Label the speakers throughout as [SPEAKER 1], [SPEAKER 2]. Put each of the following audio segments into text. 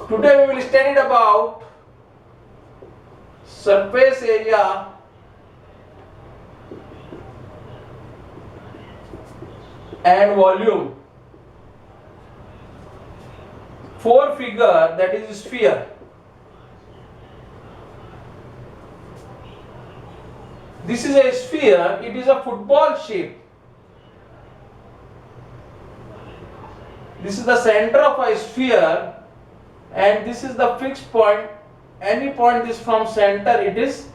[SPEAKER 1] Today we will study about surface area and volume. Four figure, that is sphere. This is a sphere, it is a football shape. This is the center of a sphere and this is the fixed point. Any point is from center, it is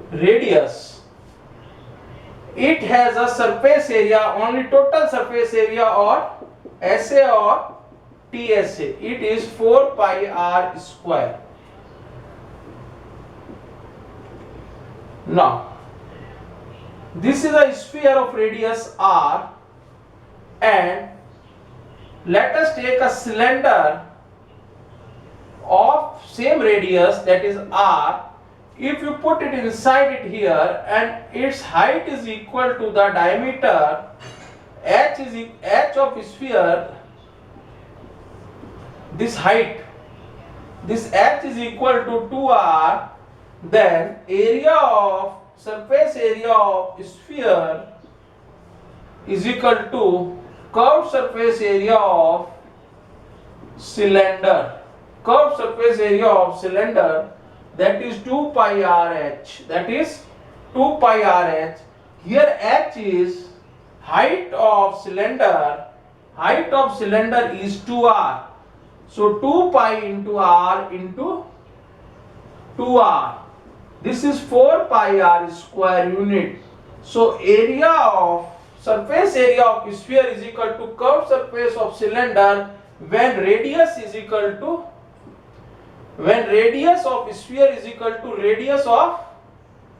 [SPEAKER 1] radius. It has a surface area, only total surface area or SA or TSA. It is 4 pi r square. Now, this is a sphere of radius r and let us take a cylinder of same radius, that is r. If you put it inside it here and its height is equal to the diameter, h of sphere, this height, this h is equal to 2r, then surface area of sphere is equal to curved surface area of cylinder. Curved surface area of cylinder, that is 2 pi RH. That is 2 pi RH. Here h is height of cylinder. Height of cylinder is 2r. So 2 pi into r into 2r. This is 4 pi r square unit. So surface area of sphere is equal to curved surface of cylinder when radius of sphere is equal to radius of,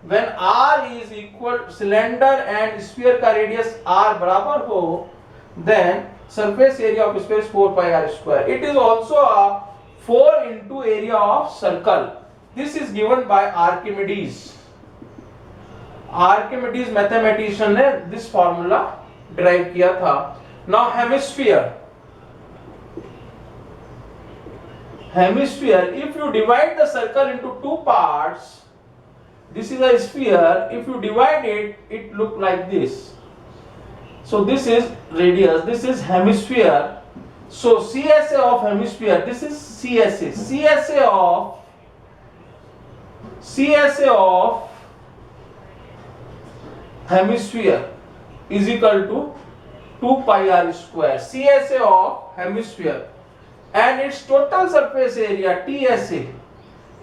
[SPEAKER 1] when r is equal, cylinder and sphere का radius r बराबर हो, then surface area of sphere is 4 pi r square. It is also a 4 into area of circle. This is given by Archimedes. Archimedes mathematician ने this formula derive किया था. Now hemisphere. Hemisphere, if you divide the circle into two parts, this is a sphere, if you divide it, it look like this. So this is radius, this is hemisphere. So CSA of hemisphere, this is CSA. CSA of hemisphere is equal to 2 pi r square. CSA of hemisphere and its total surface area TSA.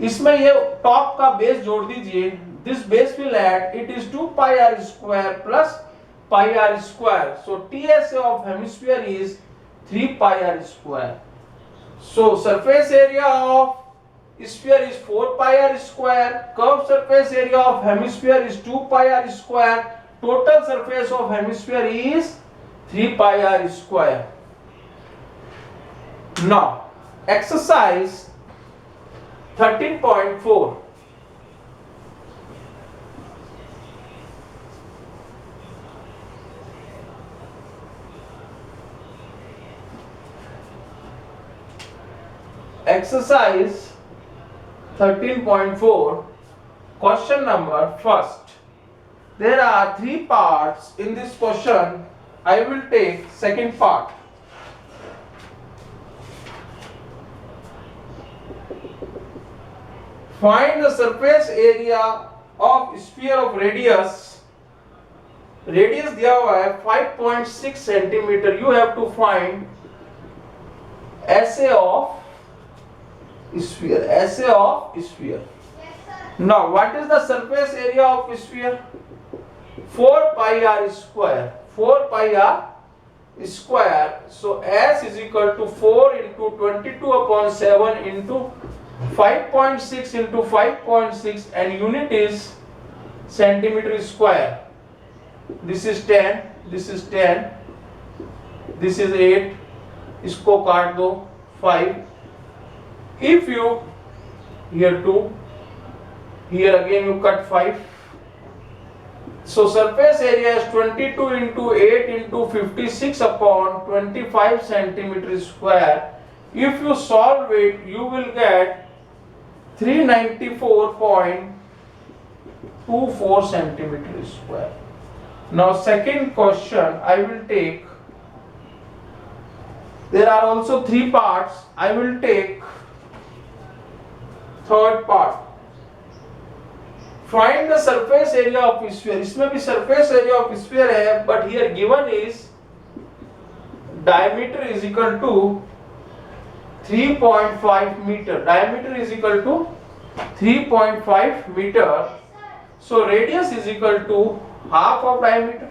[SPEAKER 1] इसमें ये top का base जोड़ दीजिए. This base will add, it is 2 pi r square plus pi r square. So TSA of hemisphere is 3 pi r square. So surface area of sphere is 4 pi r square. Curved surface area of hemisphere is 2 pi r square. Total surface of hemisphere is 3 pi r square. Now, exercise 13.4. Exercise 13.4, question number first. There are three parts in this question. I will take second part. Find the surface area of sphere of radius. Radius दिया हुआ है 5.6 centimetre. You have to find SA of sphere. SA of sphere. Now, what is the surface area of sphere? 4 pi r square. 4 pi r square. So S is equal to 4 into 22 upon 7 into 5.6 into 5.6 and unit is centimeter square. This is 10, this is 10, this is 8, इसको काट दो 5. If you here 2, here again you cut 5, So surface area is 22 into 8 into 56 upon 25 centimeter square. If you solve it, you will get 394.24 centimeter square. Now second question I will take. There are also three parts. I will take third part. Find the surface area of sphere. इसमें भी surface area of sphere है, but here given is diameter is equal to 3.5 meter. Diameter is equal to 3.5 meter. So radius is equal to half of diameter.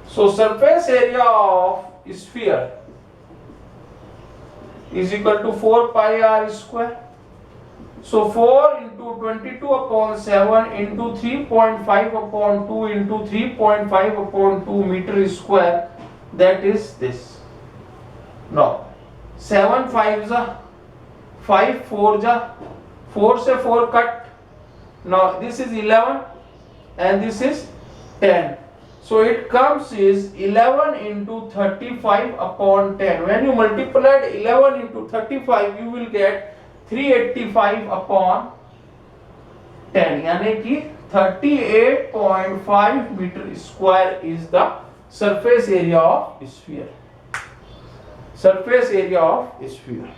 [SPEAKER 1] So surface area of sphere is equal to 4 pi r square. So 4 into 22 upon 7 into 3.5 upon 2 into 3.5 upon 2 meter square, that is this. Now 7 5 जा 5 4 जा 4 से 4 cut. Now this is 11 and this is 10. So it comes is 11 into 35 upon 10. When you multiply 11 into 35, you will get 385 upon 10. यानी कि 38.5 meter square is the surface area of sphere. Surface area of sphere.